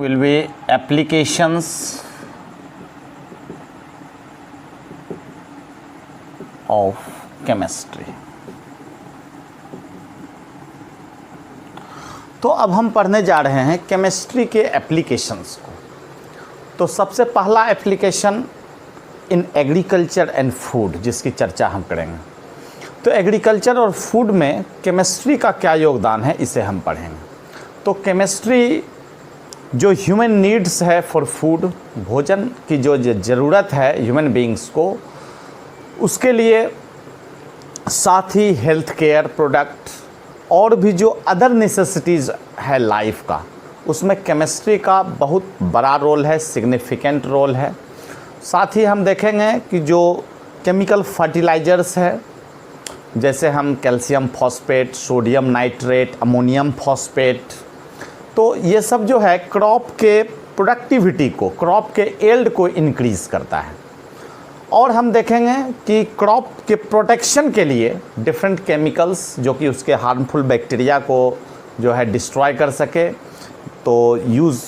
will be applications of chemistry। तो अब हम पढ़ने जा रहे हैं केमिस्ट्री के एप्लीकेशंस को। तो सबसे पहला application in agriculture and food, जिसकी चर्चा हम करेंगे। तो एग्रीकल्चर और फूड में केमिस्ट्री का क्या योगदान है, इसे हम पढ़ेंगे। तो केमिस्ट्री जो ह्यूमन नीड्स है फॉर फूड, भोजन की जो ज़रूरत है ह्यूमन बीइंग्स को, उसके लिए, साथ ही हेल्थ केयर प्रोडक्ट और भी जो अदर नेसेसिटीज़ है लाइफ का, उसमें केमिस्ट्री का बहुत बड़ा रोल है, सिग्निफिकेंट रोल है। साथ ही हम देखेंगे कि जो केमिकल फर्टिलाइजर्स है, जैसे हम calcium phosphate, sodium nitrate, ammonium phosphate, तो ये सब जो है क्रॉप के प्रोडक्टिविटी को, क्रॉप के एल्ड को इंक्रीज़ करता है। और हम देखेंगे कि क्रॉप के प्रोटेक्शन के लिए डिफरेंट केमिकल्स जो कि उसके हार्मफुल बैक्टीरिया को जो है डिस्ट्रॉय कर सके, तो use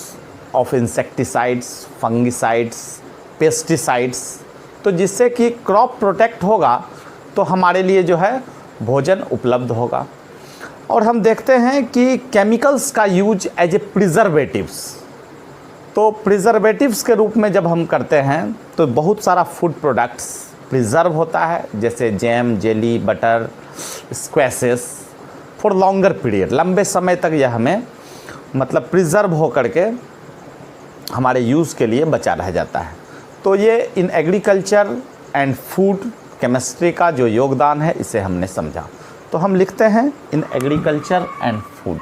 of insecticides, fungicides, pesticides, तो जिससे कि क्रॉप प्रोटेक्ट होगा तो हमारे लिए जो है भोजन उपलब्ध होगा। और हम देखते हैं कि केमिकल्स का यूज एज ए प्रिजर्वेटिव्स, तो प्रिजर्वेटिव्स के रूप में जब हम करते हैं तो बहुत सारा फूड प्रोडक्ट्स प्रिजर्व होता है, जैसे jam, jelly, butter, squashes, for longer period, लंबे समय तक यह हमें मतलब प्रिजर्व हो करके हमारे यूज़ के लिए बचा रह जाता है। तो ये इन एग्रीकल्चर एंड फूड केमिस्ट्री का जो योगदान है, इसे हमने समझा। तो हम लिखते हैं in agriculture and food.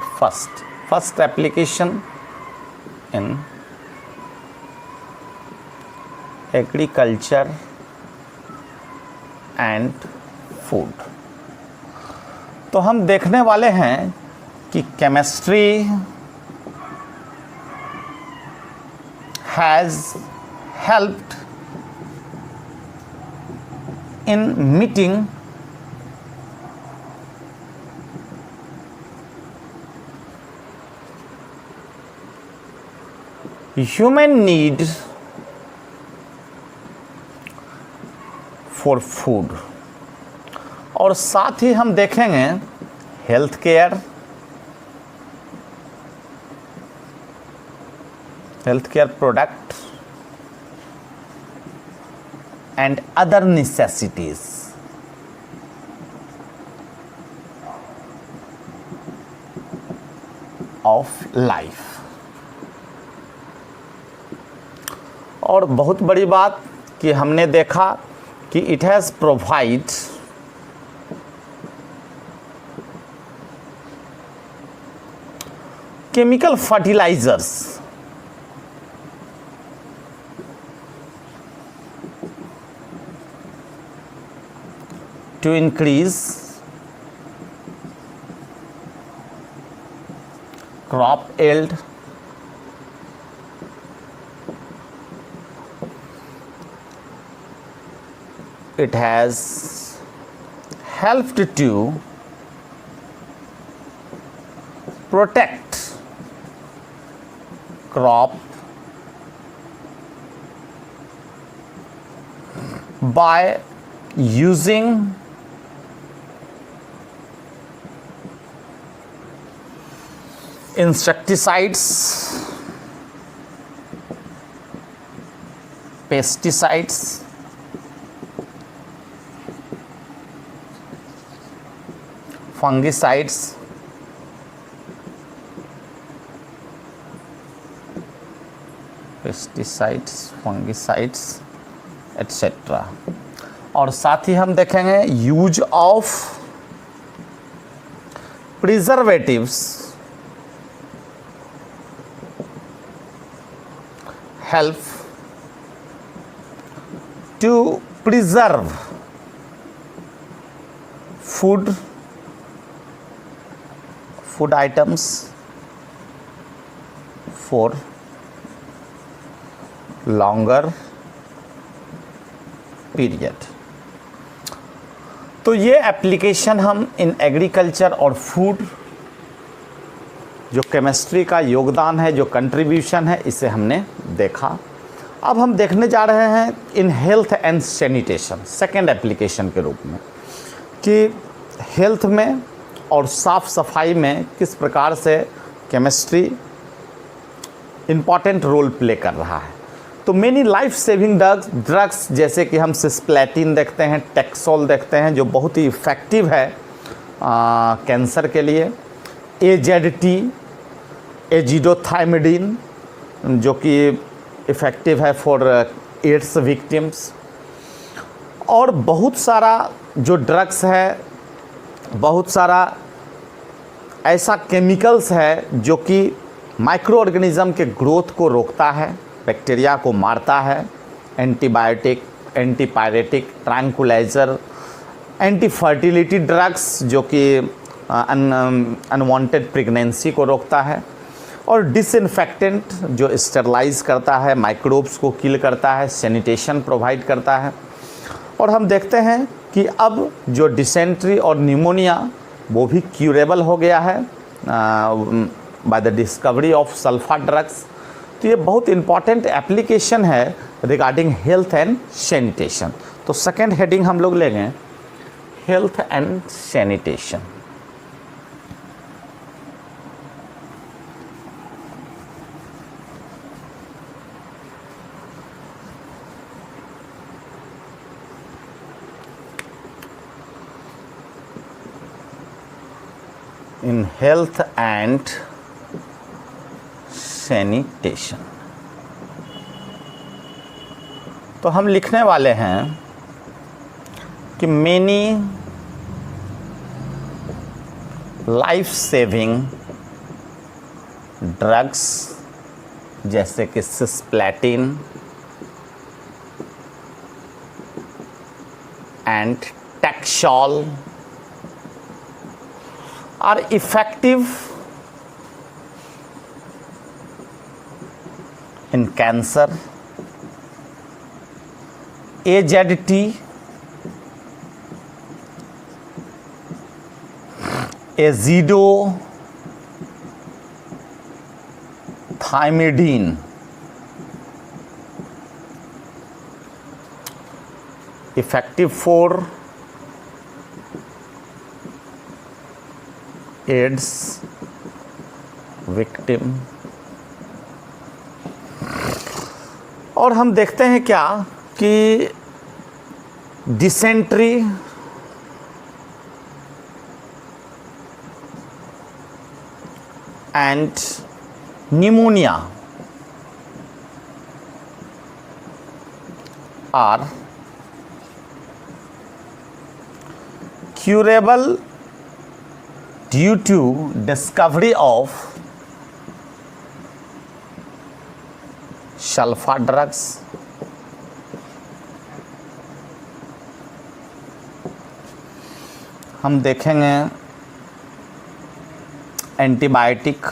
First application in agriculture and food. तो हम देखने वाले हैं कि chemistry has helped in meeting human need for food. और साथ ही हम देखेंगे health care product and other necessities of life. और बहुत बड़ी बात कि हमने देखा कि it has provide chemical fertilisers to increase crop yield, it has helped to protect crop by using insecticides, pesticides, fungicides, etc. और साथ ही हम देखेंगे use of preservatives help to preserve food items for longer period। तो ये application हम in agriculture और food जो केमिस्ट्री का योगदान है, जो कंट्रीब्यूशन है, इसे हमने देखा। अब हम देखने जा रहे हैं इन health and sanitation, second application के रूप में, कि हेल्थ में और साफ सफाई में किस प्रकार से केमिस्ट्री इम्पॉर्टेंट रोल प्ले कर रहा है। तो मेनी लाइफ सेविंग ड्रग्स जैसे कि हम सिस्प्लेटिन देखते हैं, टेक्सोल देखते हैं, जो बहुत ही इफ़ेक्टिव है कैंसर के लिए, AZT, एजिडोथाइमिडीन, जो कि इफ़ेक्टिव है फॉर एड्स विक्टिम्स, और बहुत सारा जो ड्रग्स है, बहुत सारा ऐसा केमिकल्स है जो कि माइक्रो ऑर्गेनिज़म के ग्रोथ को रोकता है, बैक्टीरिया को मारता है, antibiotic, antipyretic, tranquilliser, anti fertility drugs जो कि अनवांटेड प्रेगनेंसी को रोकता है, और डिसइंफेक्टेंट जो स्टेरलाइज करता है, माइक्रोब्स को किल करता है, सैनिटेशन प्रोवाइड करता है। और हम देखते हैं कि अब जो डिसेंट्री और निमोनिया वो भी क्यूरेबल हो गया है by the discovery of sulpha drugs. तो ये बहुत इम्पॉर्टेंट एप्लीकेशन है रिगार्डिंग हेल्थ एंड सैनिटेशन। तो सेकेंड हेडिंग हम लोग लेंगे health and sanitation. In health and sanitation तो हम लिखने वाले हैं कि मेनी लाइफ सेविंग ड्रग्स जैसे कि cisplatin and taxol are effective in cancer. AZT, azidothiamidine, effective for AIDS victim. और हम देखते हैं क्या कि dysentery, and pneumonia are curable due to discovery of sulfa drugs, हम देखेंगे antibiotic,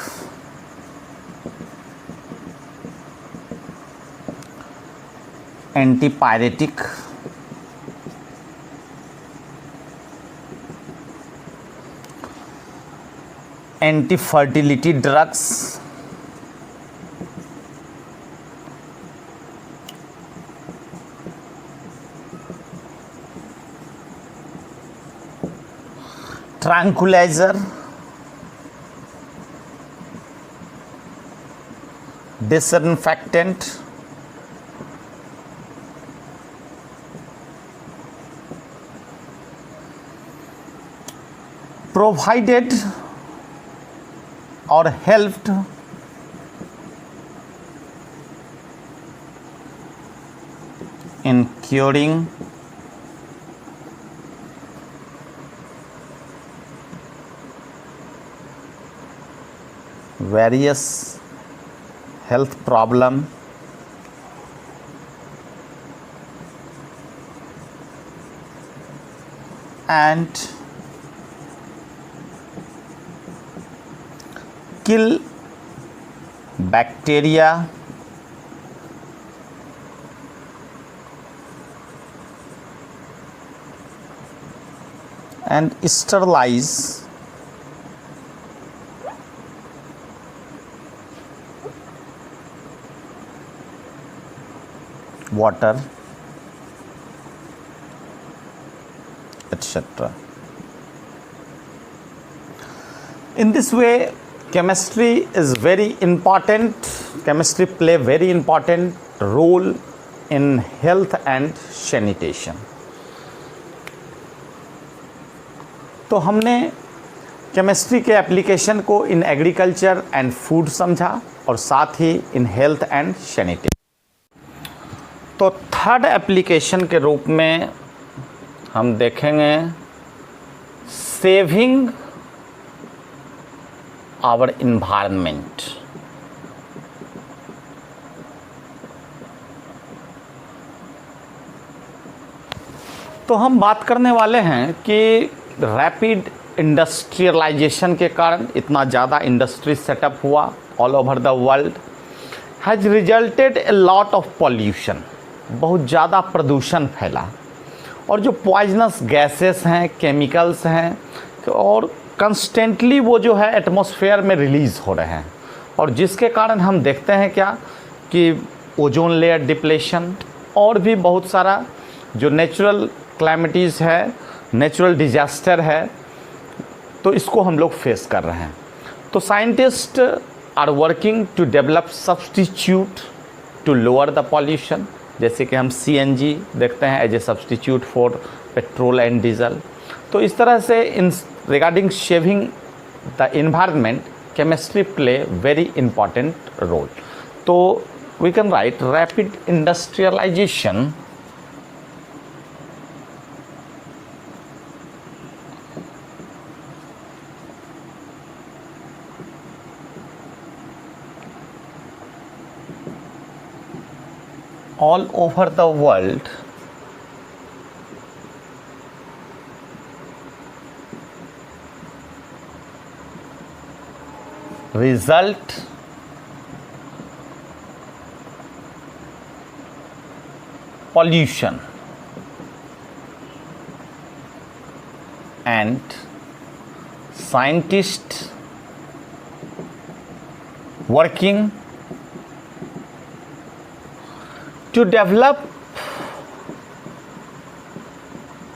antipyretic, anti fertility drugs, tranquilliser, disinfectant, provided or helped in curing various health problem and kill bacteria and sterilize water, etc. In this way, chemistry is very important. Chemistry play very important role in health and sanitation. तो हमने chemistry के application को इन agriculture and food समझा और साथ ही इन health and sanitation. तो third application के रूप में हम देखेंगे सेविंग आवर इन्वायरमेंट. तो हम बात करने वाले हैं कि रैपिड इंडस्ट्रियलाइजेशन के कारण इतना ज़्यादा इंडस्ट्री सेटअप हुआ all over the world has resulted a lot of pollution. बहुत ज़्यादा प्रदूषण फैला और जो पॉइजनस गैसेस हैं, केमिकल्स हैं और कंस्टेंटली वो जो है एटमॉस्फेयर में रिलीज़ हो रहे हैं और जिसके कारण हम देखते हैं क्या कि ओजोन लेयर डिप्लेशन और भी बहुत सारा जो नेचुरल क्लाइमेटीज़ है, नेचुरल डिजास्टर है, तो इसको हम लोग फेस कर रहे हैं. तो scientist are working to develop substitute to lower the pollution. जैसे कि हम CNG देखते हैं as a substitute for petrol and diesel. तो इस तरह से in regarding saving the environment chemistry play very important role. तो we can write rapid industrialisation all over the world result pollution and scientists working to develop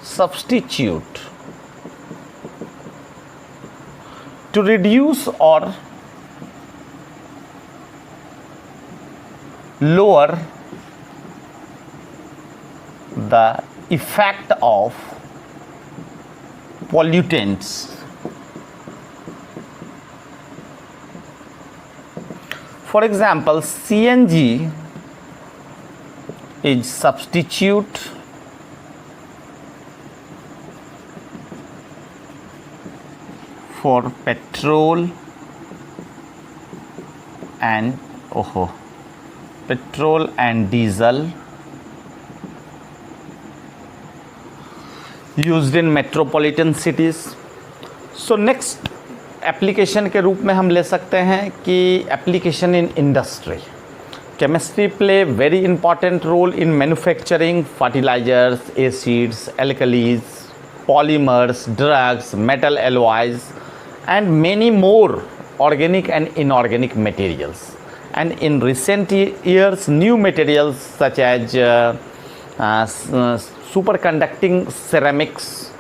substitute to reduce or lower the effect of pollutants. For example, CNG is substitute for petrol and diesel used in metropolitan cities. So next application के रूप में हम ले सकते हैं कि application in industry. Chemistry play very important role in manufacturing fertilizers, acids, alkalis, polymers, drugs, metal alloys and many more organic and inorganic materials. And in recent years, new materials such as superconducting ceramics,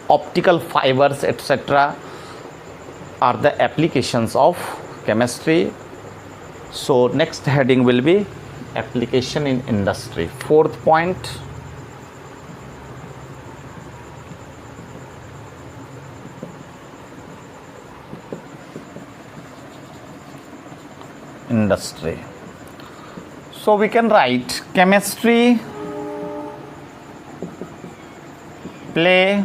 optical fibers, etc. are the applications of chemistry. So next heading will be application in industry. Fourth point, industry. So we can write chemistry play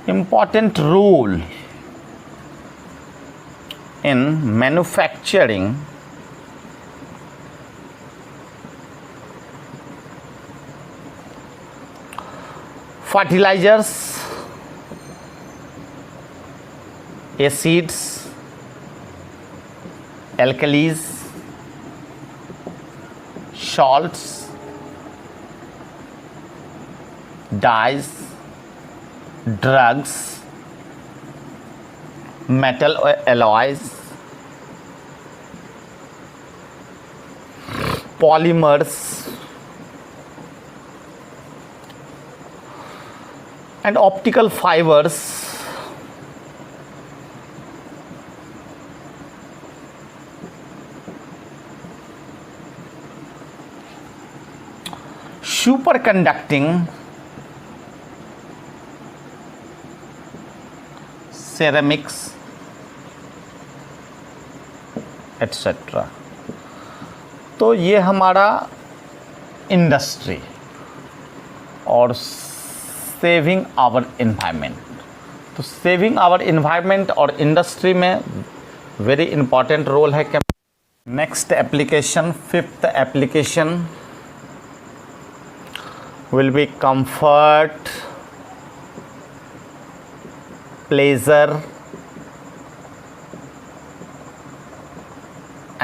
important role in manufacturing fertilizers, acids, alkalis, salts, dyes, drugs, metal alloys, polymers and optical fibers superconducting ceramics etcetera. तो ये हमारा industry और saving our environment. तो saving our environment और industry में very important role है। Next application, fifth application will be comfort, pleasure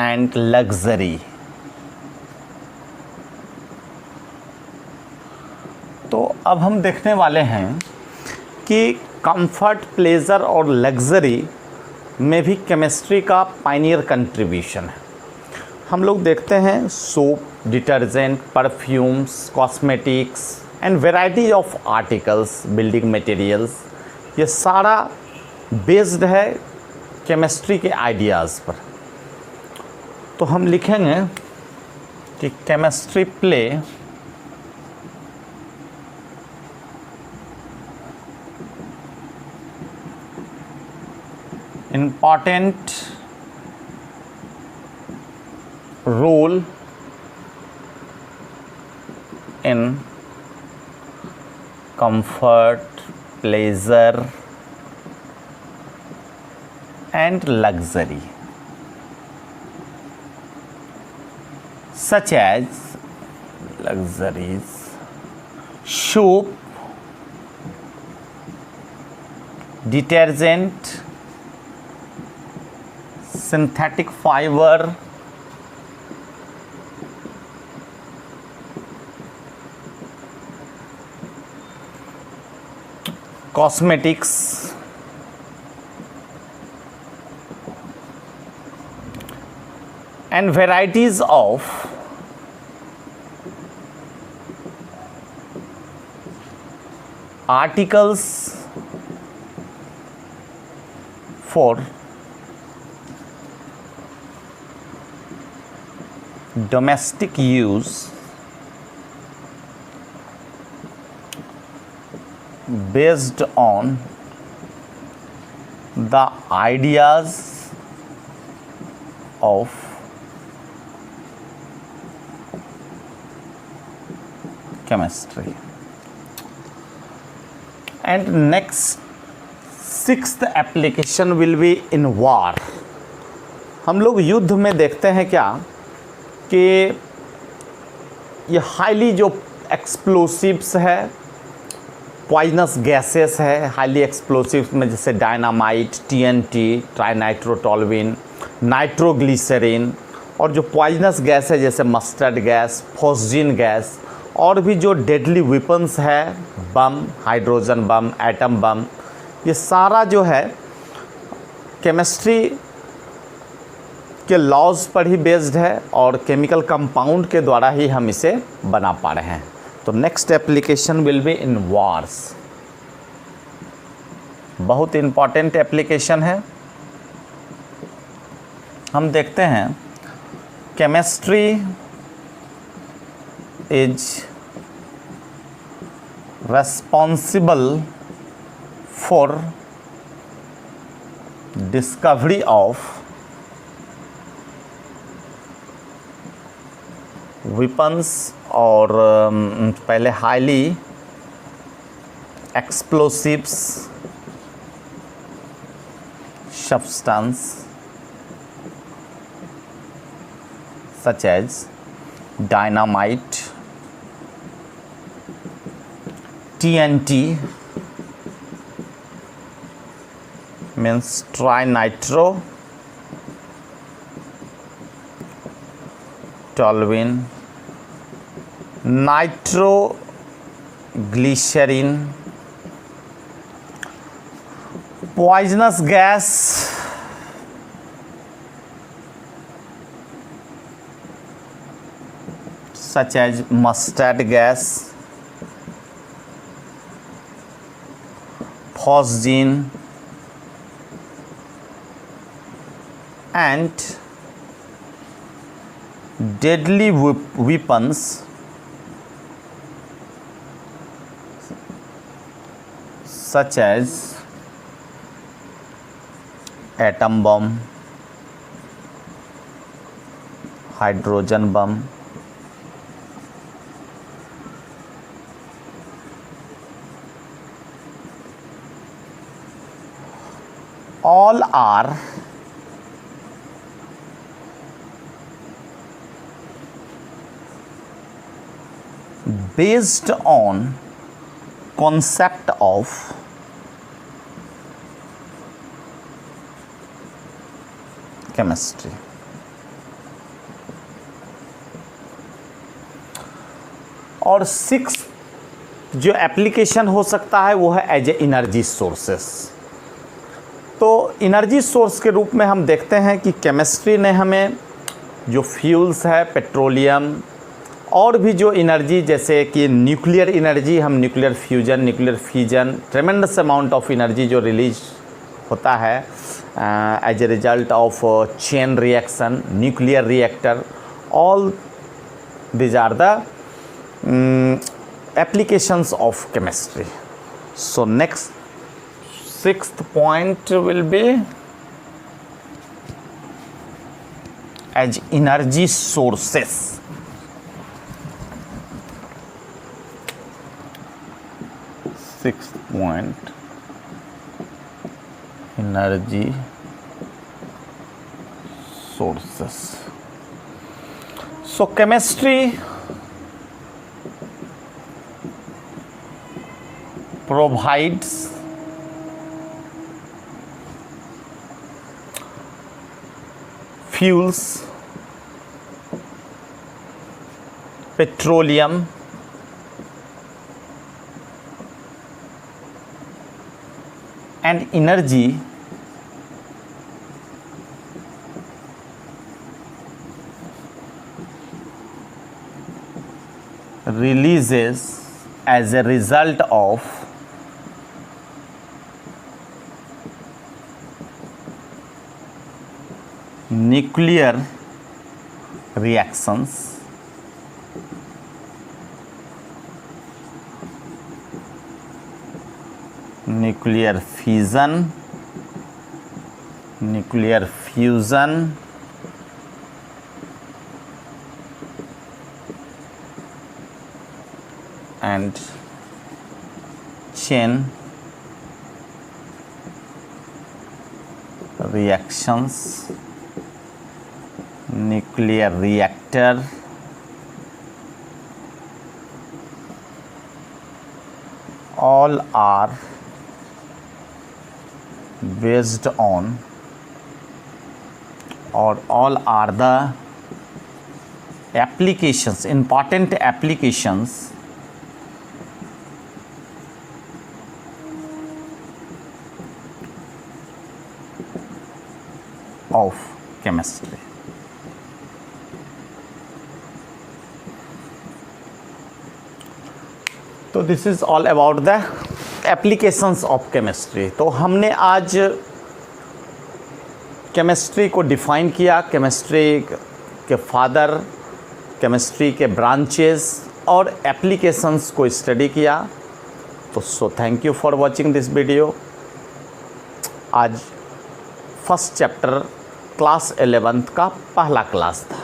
and luxury। तो अब हम देखने वाले हैं कि कंफर्ट, प्लेजर और लग्जरी में भी केमिस्ट्री का पायनियर कंट्रीब्यूशन है। हम लोग देखते हैं soap, detergent, perfumes, cosmetics and variety of articles, building materials, ये सारा बेस्ड है केमिस्ट्री के आइडियाज़ पर। तो हम लिखेंगे कि chemistry play important role in comfort, pleasure and luxury, such as luxuries, soap, detergent, synthetic fiber, cosmetics and varieties of articles for domestic use based on the ideas of chemistry। And next, sixth application will be in war। हम लोग युद्ध में देखते हैं क्या कि ये highly जो एक्सप्लोसिव्स है, पॉइजनस गैसेस है, हाईली एक्सप्लोसिव्स में जैसे डायनामाइट, टीएनटी, ट्राइनाइट्रोटोलुइन, नाइट्रोग्लिसरीन, और जो पॉइजनस गैस है जैसे मस्टर्ड गैस, फॉस्जिन गैस, और भी जो डेडली वेपन्स है, बम, हाइड्रोजन बम, एटम बम, ये सारा जो है केमिस्ट्री के लॉज पर ही बेस्ड है और केमिकल कंपाउंड के द्वारा ही हम इसे बना पा रहे हैं। तो next application will be in wars. बहुत इम्पॉर्टेंट एप्लीकेशन है। हम देखते हैं chemistry is responsible for discovery of weapons और पहले highly explosives substance such as dynamite, TNT means trinitro-toluene, nitroglycerin, poisonous gas, such as mustard gas, phosgene, and deadly weapons such as atom bomb, hydrogen bomb, all are based on concept of chemistry. और six जो application हो सकता है वो है as ए energy sources. तो energy source के रूप में हम देखते हैं कि केमिस्ट्री ने हमें जो फ्यूल्स है, पेट्रोलियम और भी जो एनर्जी जैसे कि न्यूक्लियर एनर्जी, हम nuclear fusion, nuclear fission, tremendous amount of energy जो रिलीज होता है as a result of chain reaction, nuclear reactor, all these are the applications of chemistry. So next, sixth point will be as energy sources. Sixth point, energy sources. So chemistry provides fuels, petroleum, and energy releases as a result of nuclear reactions, nuclear fission, nuclear fusion, and chain reactions, nuclear reactor, all are based on or all are the applications, important applications of chemistry. तो this is all about the applications of chemistry. तो हमने आज chemistry को define किया, chemistry के father, chemistry के branches और applications को स्टडी किया। तो so thank you for watching this video. आज फर्स्ट चैप्टर क्लास 11th का पहला क्लास था।